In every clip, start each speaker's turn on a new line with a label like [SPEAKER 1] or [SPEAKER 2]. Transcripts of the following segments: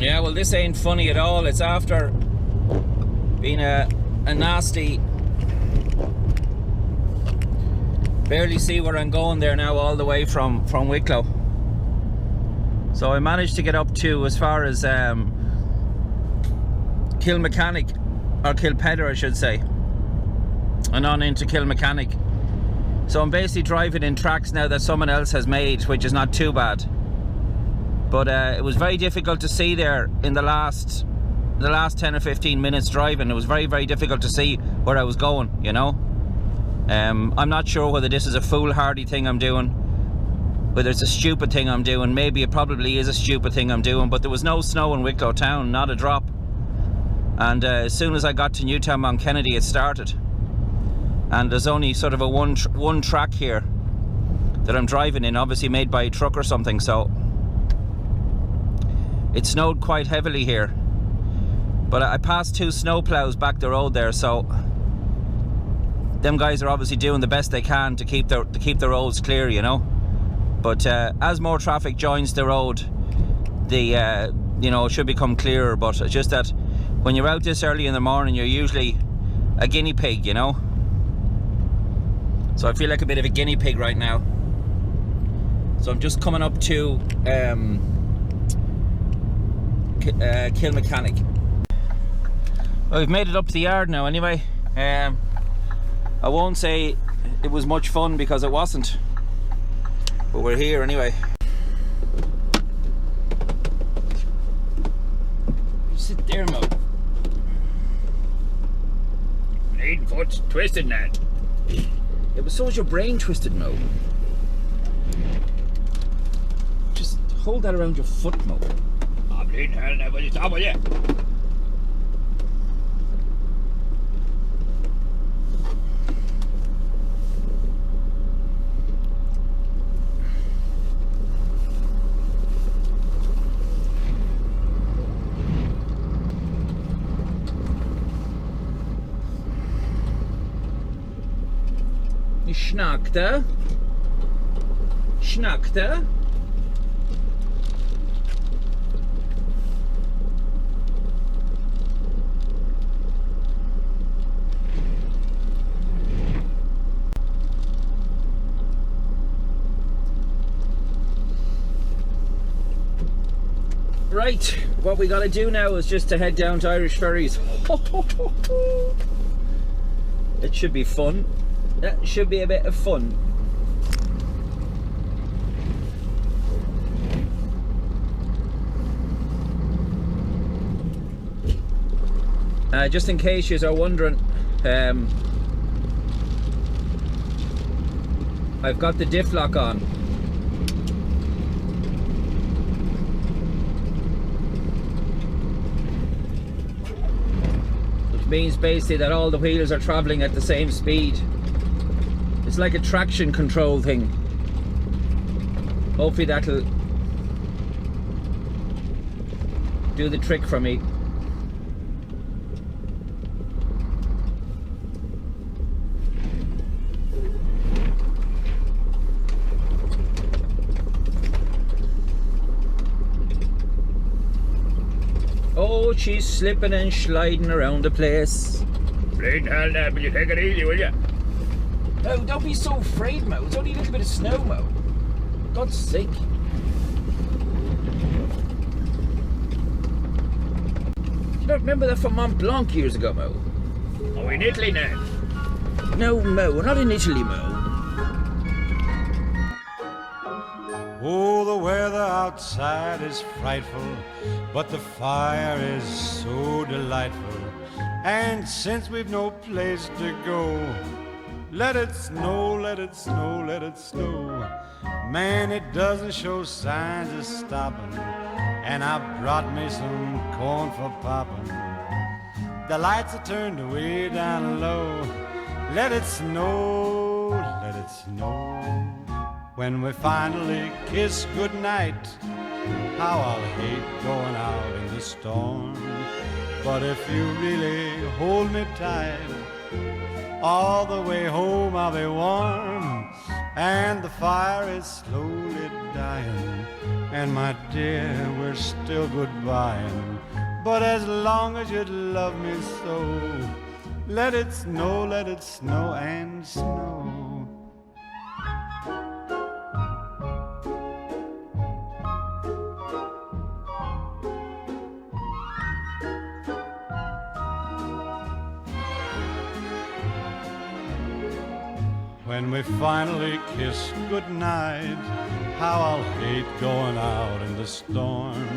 [SPEAKER 1] Yeah, well, this ain't funny at all. It's after being a nasty... Barely see where I'm going there now, all the way from Wicklow. So I managed to get up to as far as Kilmechanic, or Kilpedder I should say, and on into Kilmechanic. So I'm basically driving in tracks now that someone else has made, which is not too bad. But it was very difficult to see there in the last 10 or 15 minutes driving. It was very, very difficult to see where I was going, you know. I'm not sure whether this is a foolhardy thing I'm doing, whether it's a stupid thing I'm doing. Maybe it probably is a stupid thing I'm doing, but there was no snow in Wicklow town, not a drop. And as soon as I got to Newtown Mount Kennedy, it started. And there's only sort of a one track here that I'm driving in, obviously made by a truck or something, so it snowed quite heavily here. But I passed 2 snowplows back the road there, so them guys are obviously doing the best they can to keep the roads clear, you know. But as more traffic joins the road, the you know, it should become clearer. But it's just that when you're out this early in the morning, you're usually a guinea pig, you know. So I feel like a bit of a guinea pig right now. So I'm just coming up to Kilmechanic. Well, we've made it up to the yard now anyway. I won't say it was much fun because it wasn't, but we're here anyway. Sit there, Mo. 8 foot twisted, Ned. Yeah, but so is your brain twisted, Mo. Just hold that around your foot, Mo. Oh, bleeding hell, now, will you stop, will you? Schnackte. Schnackte. Right, what we gotta do now is just to head down to Irish Ferries. It should be fun. That should be a bit of fun. Just in case you are wondering, I've got the diff lock on. Which means basically that all the wheels are travelling at the same speed. It's like a traction control thing. Hopefully that'll do the trick for me. Oh, she's slipping and sliding around the place. Bleeding hell now, will you take it easy, will you? No, don't be so afraid, Mo. It's only a little bit of snow, Mo. For God's sake. You don't remember that from Mont Blanc years ago, Mo? Oh, in Italy now? No, Mo, we're not in Italy, Mo.
[SPEAKER 2] Oh, the weather outside is frightful, but the fire is so delightful. And since we've no place to go, let it snow, let it snow, let it snow. Man, it doesn't show signs of stopping, and I brought me some corn for popping. The lights are turned way down low. Let it snow, let it snow. When we finally kiss goodnight, how I'll hate going out in the storm. But if you really hold me tight, all the way home I'll be warm. and the fire is slowly dying, and my dear, we're still goodbying. But as long as you love me so, let it snow and snow. When we finally kiss goodnight, how I'll hate going out in the storm.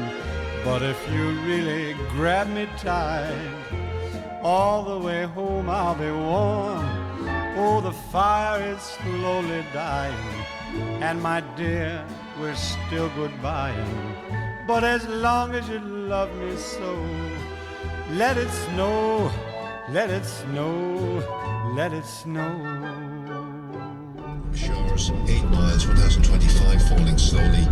[SPEAKER 2] But if you really grab me tight, all the way home I'll be warm. Oh, the fire is slowly dying, and my dear, we're still goodbying. But as long as you love me so, let it snow, let it snow, let it snow.
[SPEAKER 3] Showers 8 miles 1025 falling slowly.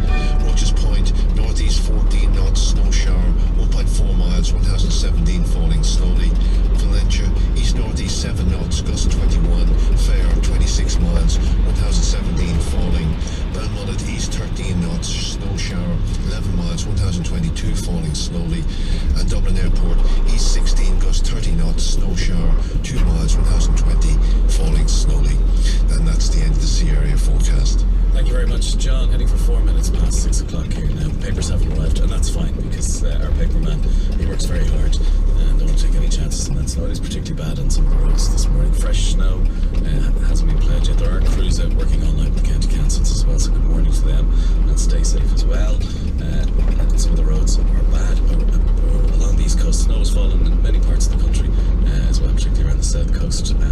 [SPEAKER 3] Roches Point northeast 14 knots snow shower 1.4 miles 1017 falling slowly. Valencia east northeast 7 knots gust 21. Fair 26 miles 1017 falling. Belmullet east 13 knots snow shower 11 miles 1022 falling slowly. And Dublin Airport east 16 gust 30 knots snow shower 2 miles 1020 falling slowly. And that's the end of the sea area forecast.
[SPEAKER 4] Thank you very much, John. Heading for 4 minutes past 6 o'clock here now. Papers haven't arrived, and that's fine because our paperman, he works very hard and don't take any chances. And that snow is particularly bad on some of the roads this morning. Fresh snow hasn't been pledged yet. There are crews out working all night with county councils as well, so good morning to them and stay safe as well. And some of the roads are bad along the east coast. Snow has fallen in many parts of the country as well, particularly around the south coast and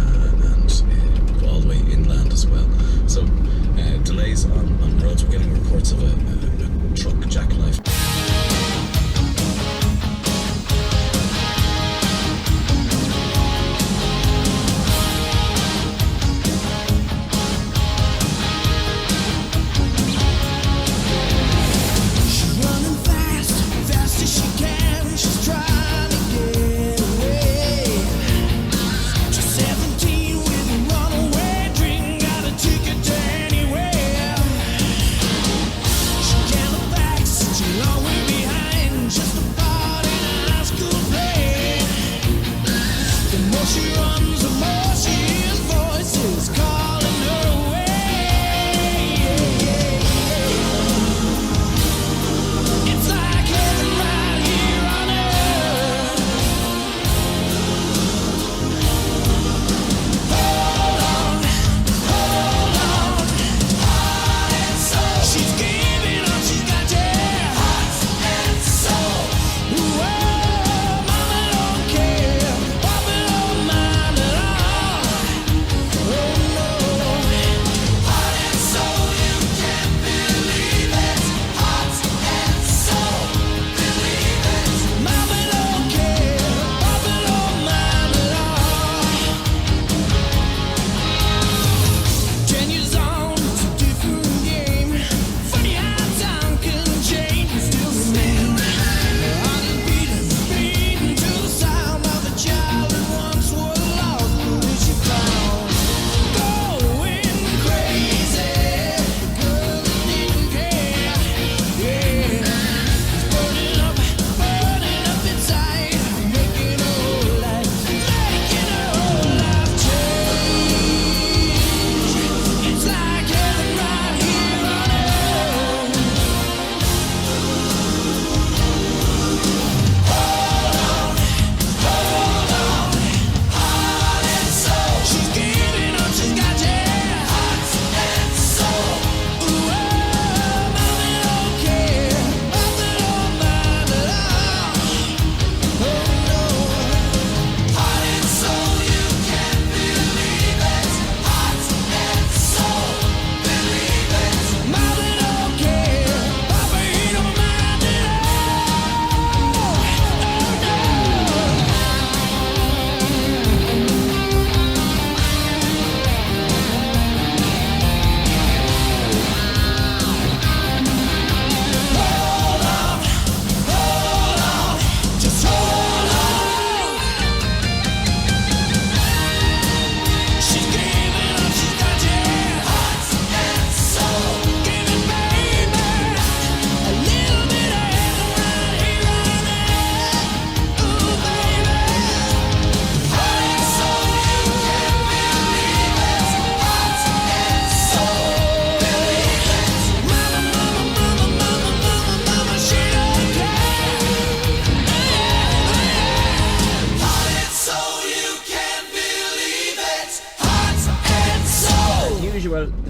[SPEAKER 4] all the way inland as well. So delays on roads. We're getting reports of a truck jackknife.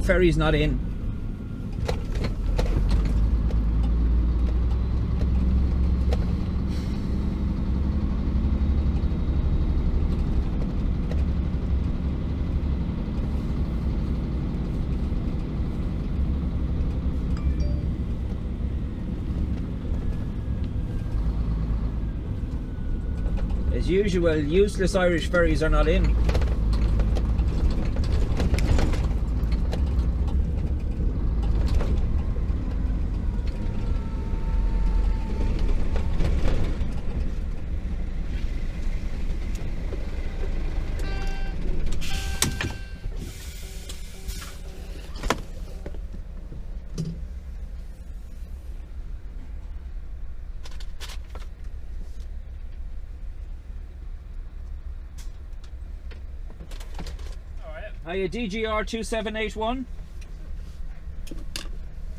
[SPEAKER 1] ferry's not in. As usual, useless Irish ferries are not in. Hiya, DGR 2781.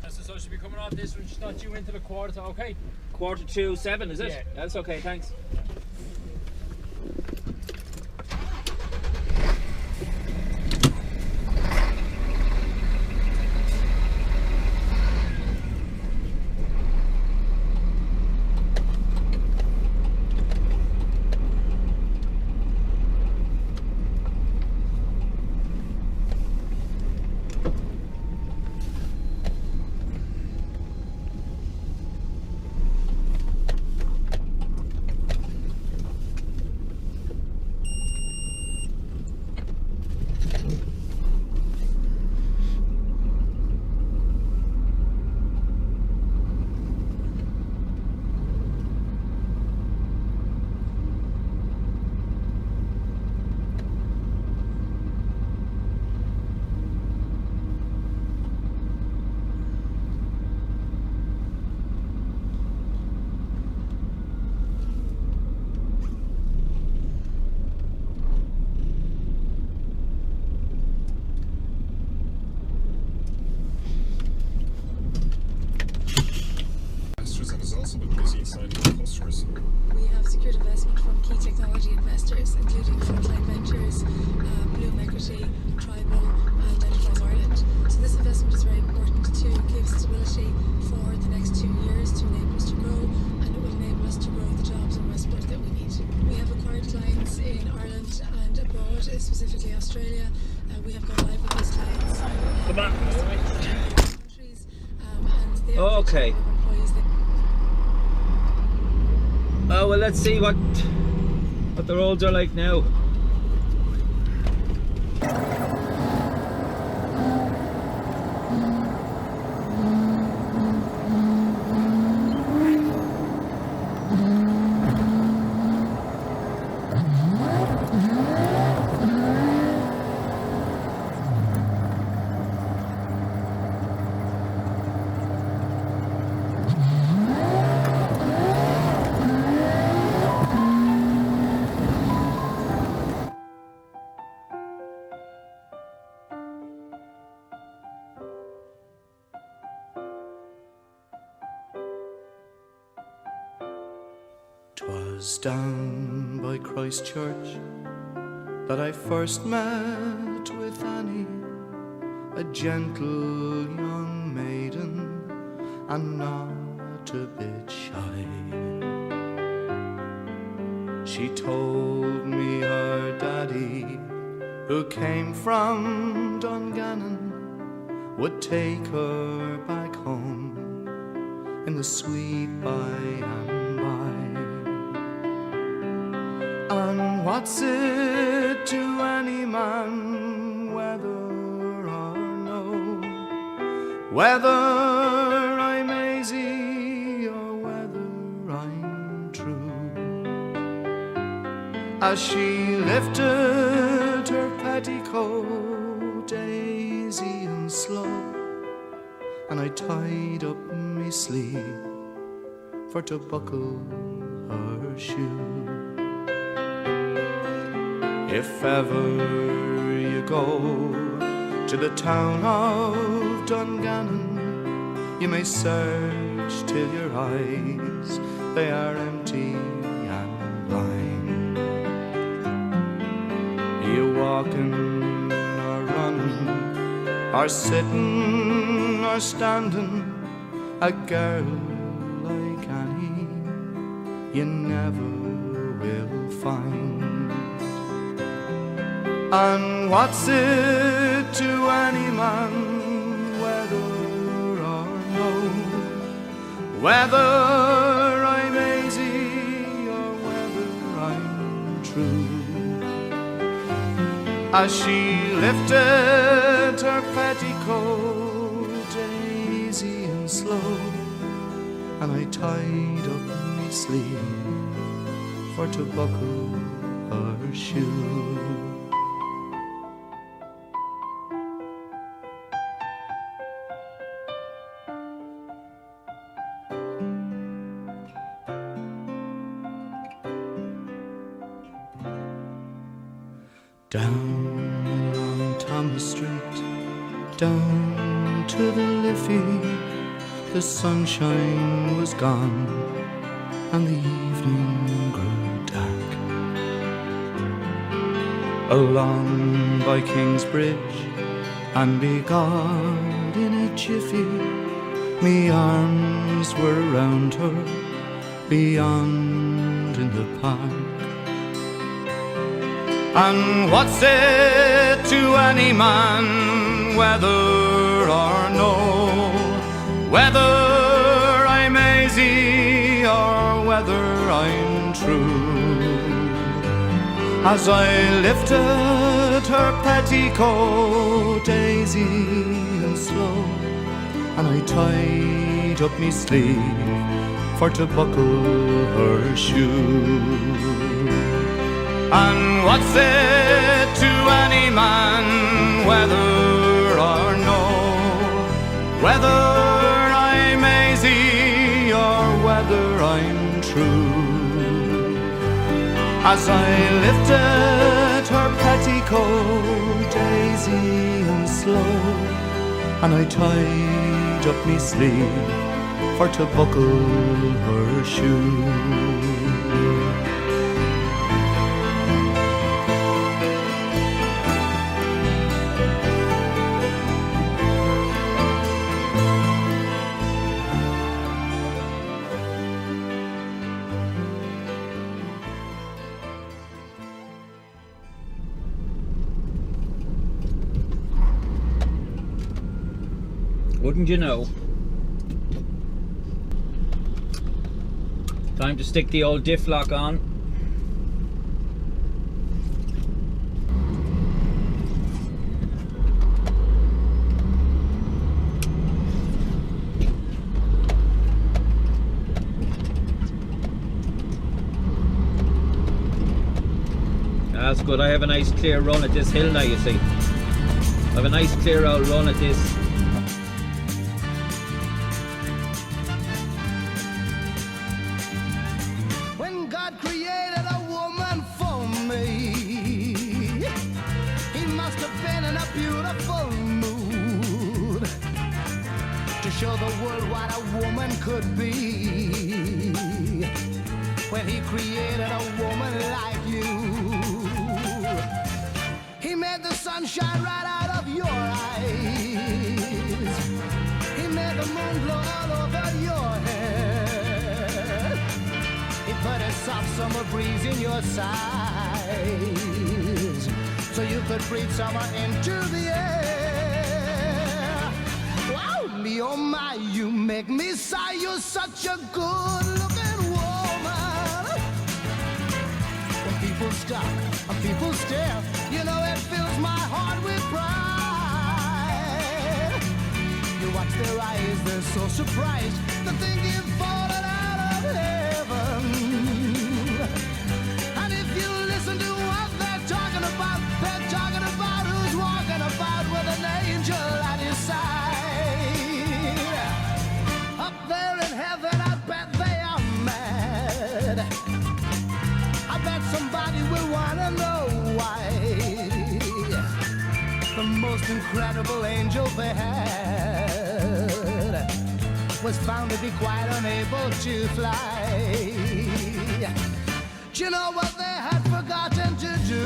[SPEAKER 1] So should be coming off this one, just not due into the quarter to, okay. Quarter to 7, is it? Yeah. That's okay, thanks.
[SPEAKER 5] We have secured investment from key technology investors, including Frontline Ventures, Bloom Equity, Tribal and Enterprise Ireland. So this investment is very important to give stability for the next 2 years to enable us to grow, and it will enable us to grow the jobs and Westport that we need. We have acquired clients in Ireland and abroad, specifically Australia. We have gone live with these clients. Countries, and they are
[SPEAKER 1] Okay.
[SPEAKER 5] employees.
[SPEAKER 1] Oh, well, let's see what the roads are like now.
[SPEAKER 6] Was down by Christchurch that I first met with Annie, a gentle young maiden and not a bit shy. She told me her daddy, who came from Dungannon, would take her back home in the sweet by and by. And what's it to any man, whether or no, whether I'm easy or whether I'm true? As she lifted her petticoat, easy and slow, and I tied up me sleeve for to buckle her shoe. If ever you go to the town of Dungannon, you may search till your eyes they are empty and blind. You walking or running or sitting or standing, a girl like Annie you never will find. And what's it to any man, whether or no, whether I'm easy or whether I'm true? As she lifted her petticoat, easy and slow, and I tied up my sleeve for to buckle her shoe. Down along Thomas Street, down to the Liffey, the sunshine was gone and the evening grew dark. Along by Kingsbridge and begone in a jiffy, me arms were round her beyond in the park. And what's it to any man, whether or no, whether I'm easy or whether I'm true? As I lifted her petticoat, easy and slow, and I tied up me sleeve for to buckle her shoe. And what's it to any man, whether or no, whether I'm easy or whether I'm true? As I lifted her petticoat, easy and slow, and I tied up me sleeve for to buckle her shoe.
[SPEAKER 1] Wouldn't you know? Time to stick the old diff lock on. That's good. I have a nice clear run at this hill now, you see. I have a nice clear out run at this.
[SPEAKER 7] Show the world what a woman could be. When he created a woman like you, he made the sun shine right out of your eyes. He made the moon glow all over your head. He put a soft summer breeze in your sides, so you could breathe summer into the air. Oh my, you make me sigh. You're such a good-looking woman. When people stop and people stare, you know it fills my heart with pride. You watch their eyes, they're so surprised to think you've fallen out of heaven. And if you listen to what they're talking about who's walking about with an angel at his side. Up there in heaven, I bet they are mad. I bet somebody will wanna know why. The most incredible angel they had was found to be quite unable to fly. Do you know what they had forgotten to do?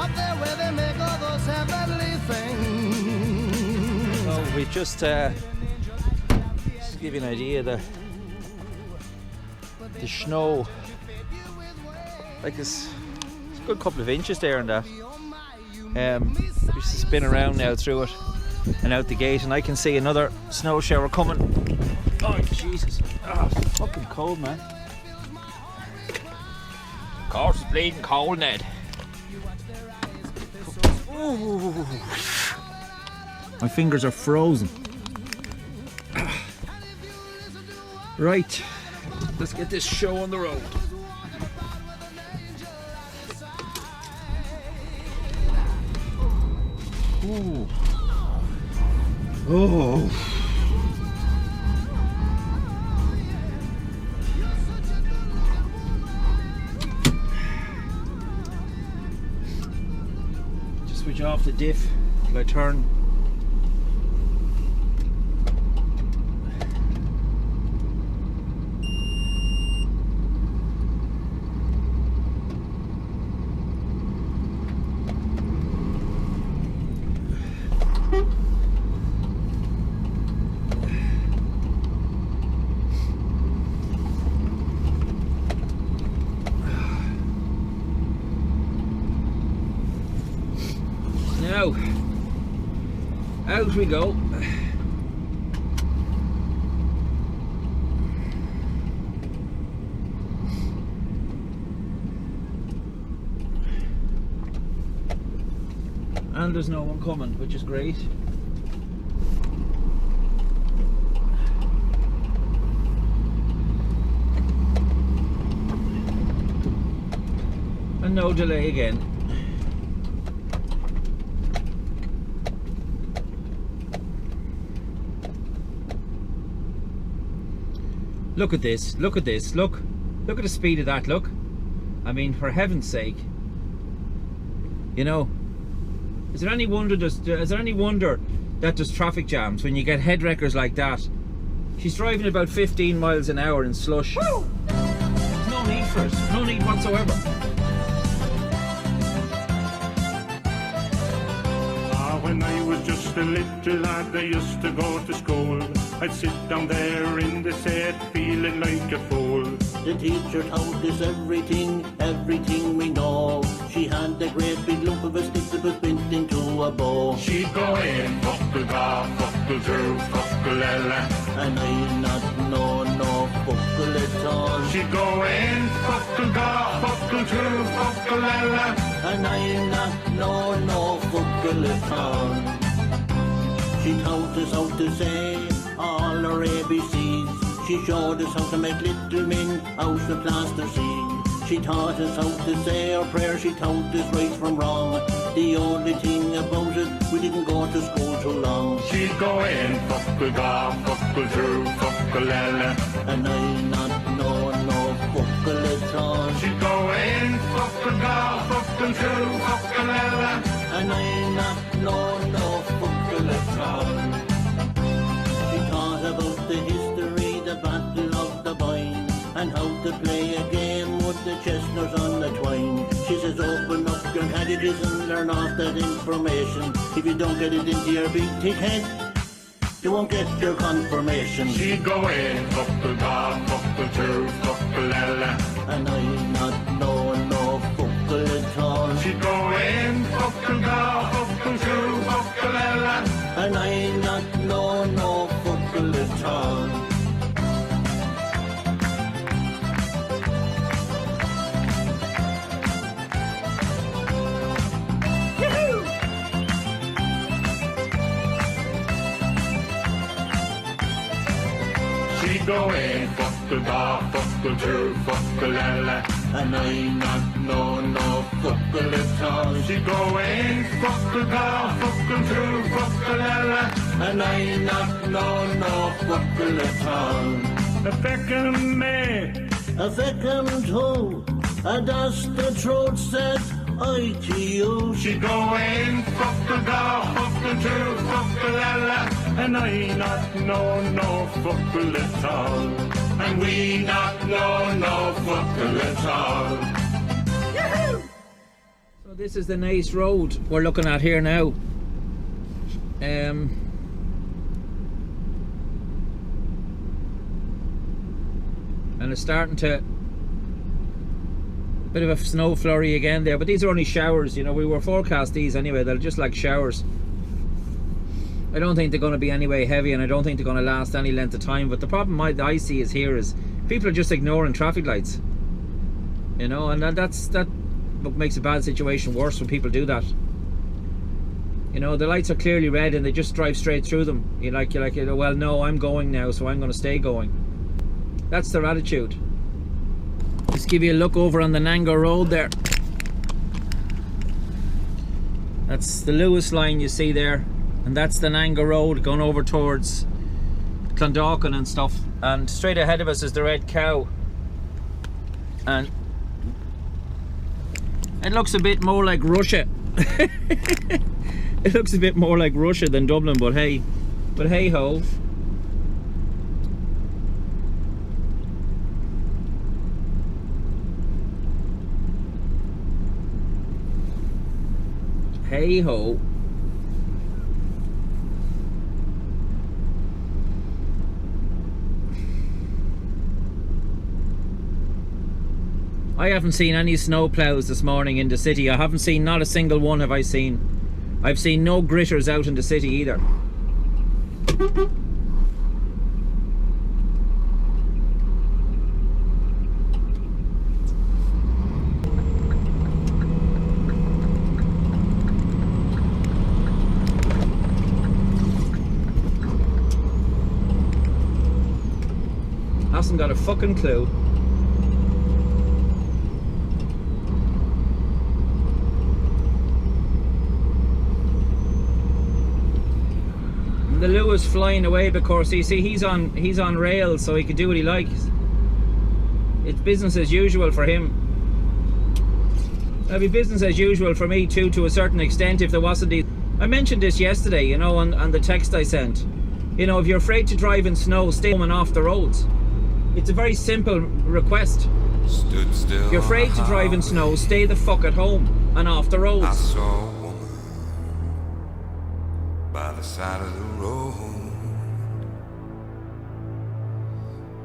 [SPEAKER 7] up there where they make all those heavenly things.
[SPEAKER 1] Oh, we just give you an idea of the snow. Like it's a good couple of inches there and that. We just spin around now through it and out the gate, and I can see another snow shower coming. Oh Jesus! Oh, it's fucking cold, man. Of course, it's bleeding cold, Ned. Ooh. My fingers are frozen. Right, let's get this show on the road. Ooh. Oh. Just switch off the diff till I turn. Now, out we go. And there's no one coming, which is great. And no delay again. Look at this, look at this, look at the speed of that, look. I mean, for heaven's sake. You know, is there any wonder that there's traffic jams when you get head wreckers like that? She's driving about 15 miles an hour in slush. Woo! There's no need for it, no need whatsoever.
[SPEAKER 8] When I was just a little lad, I used to go to school. I'd sit down there in the set, feeling like a fool.
[SPEAKER 9] The teacher taught us everything we know. She had a great big lump of a stick that was bent into a bow.
[SPEAKER 8] She'd go in, fuckle ga, fuckle through, fuckle ella.
[SPEAKER 9] And I'd not know no fuckle at all.
[SPEAKER 8] She'd go in, fuckle ga, fuckle through, fuckle ella.
[SPEAKER 9] And I'd not know no fuckle at all. She taught us how to say all our ABCs. She showed us how to make little men out of plaster seed. She taught us how to say our prayers. She taught us right from wrong. The only thing about it, we didn't go to school too long.
[SPEAKER 8] She'd go in, fuckle ga, fuckle through, fuckle ella.
[SPEAKER 9] And I'd not know no fuckle at all.
[SPEAKER 8] She'd go in, fuckle ga, fuckle through, fuckle ella.
[SPEAKER 9] And I'd not know no fuckle at all. She taught about the history, the battle of the Boyne, and how to play a game with the chestnuts on the twine. She says open up your cabbages and learn off that information. If you don't get it into your big thick head, you won't get your confirmation.
[SPEAKER 8] She'd go in, fuckle ga, fuckle through, fuckle ella.
[SPEAKER 9] And I'd not know no fuckle at all.
[SPEAKER 8] She'd go in, fuckle ga, fuckle through, fuckle ella.
[SPEAKER 9] And I'd not know no fuckle at all.
[SPEAKER 8] She'd go in, fuckle ga, fuckle through, fuckle ella.
[SPEAKER 9] And I'd not know no fuckle at all.
[SPEAKER 8] She'd go in, fuckle ga, fuckle through, fuckle ella.
[SPEAKER 9] And I'd not know no fuckle at all.
[SPEAKER 8] A feckum me,
[SPEAKER 9] A feckum too, that's the truth said I to you.
[SPEAKER 8] she'd go in, fuckle ga, fuckle through, fuckle ella. And I not know no fuckle at all. And we not know no fuckle at all.
[SPEAKER 1] So This is the nice road we're looking at here now. And it's starting to... bit of a snow flurry again there, but these are only showers, you know. We were forecast these anyway. They're just like showers. I don't think they're going to be anyway heavy, and I don't think they're going to last any length of time. But the problem I see is here is people are just ignoring traffic lights, you know, and that what makes a bad situation worse when people do that. You know, the lights are clearly red and they just drive straight through them. You're like, well, no, I'm going now, so I'm going to stay going. That's their attitude. Just give you a look over on the Nango Road there. That's the Lewis line you see there, and that's the Nango Road going over towards Clondalkin and stuff. And straight ahead of us is the Red Cow, and it looks a bit more like Russia. It looks a bit more like Russia than Dublin, but hey ho. Hey ho. I haven't seen any snow ploughs this morning in the city. I haven't seen, not a single one have I seen. I've seen no gritters out in the city either. Hasn't got a fucking clue. The Lewis flying away because you see he's on rails, so he can do what he likes. It's business as usual for him. It'll be business as usual for me too, to a certain extent, if there wasn't these. I mentioned this yesterday, you know, on the text I sent. You know, if you're afraid to drive in snow, stay home and off the roads. It's a very simple request.
[SPEAKER 10] Stood still.
[SPEAKER 1] If you're afraid to drive in snow, stay the fuck at home and off the roads.
[SPEAKER 10] I saw a woman by the side of the road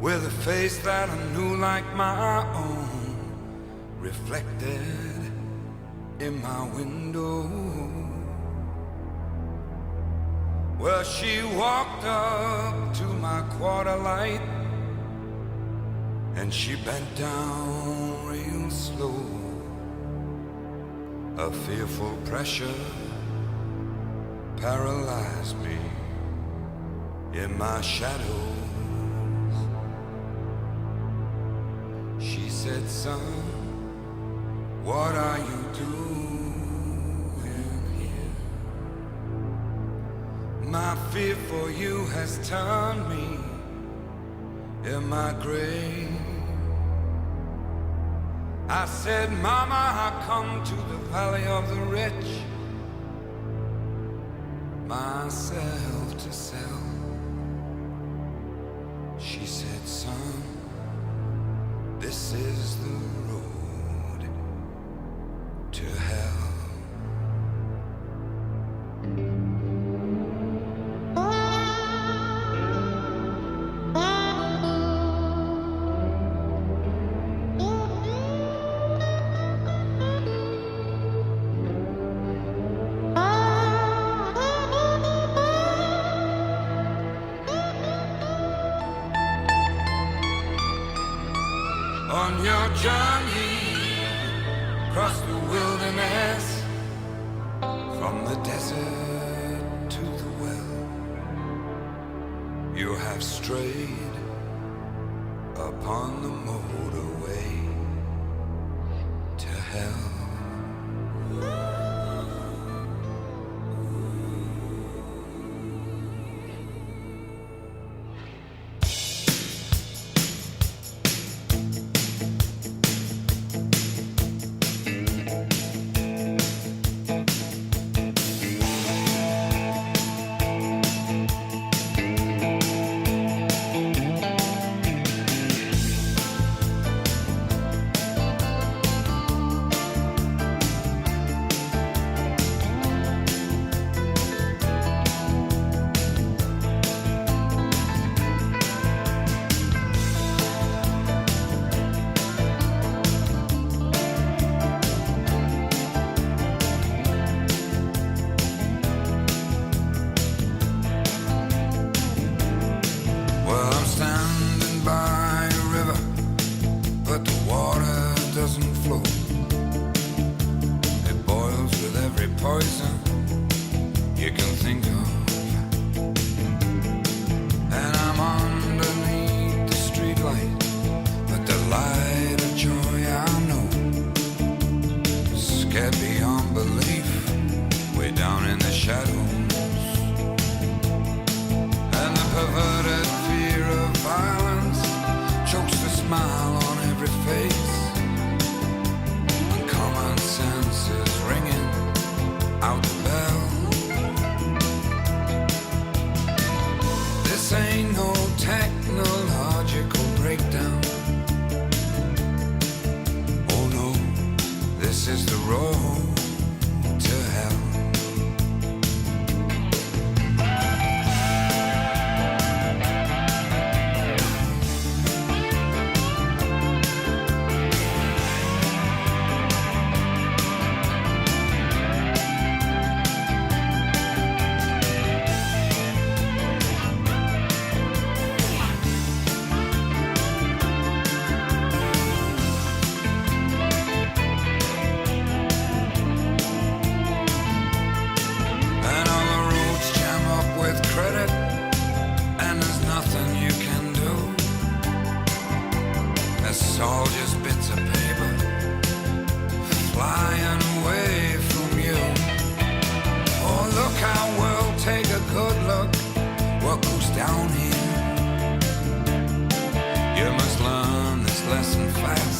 [SPEAKER 10] with a face that I knew like my own, reflected in my window. Well, she walked up to my quarter light and she bent down real slow. A fearful pressure paralyzed me in my shadows. She said, son, what are you doing here? My fear for you has turned me in my grave. I said, Mama, I come to the valley of the rich, myself to sell. She said, son, this is the road to hell. On your journey across the wilderness, from the desert to the well, you have strayed upon the motorway to hell. down here. You must learn this lesson fast.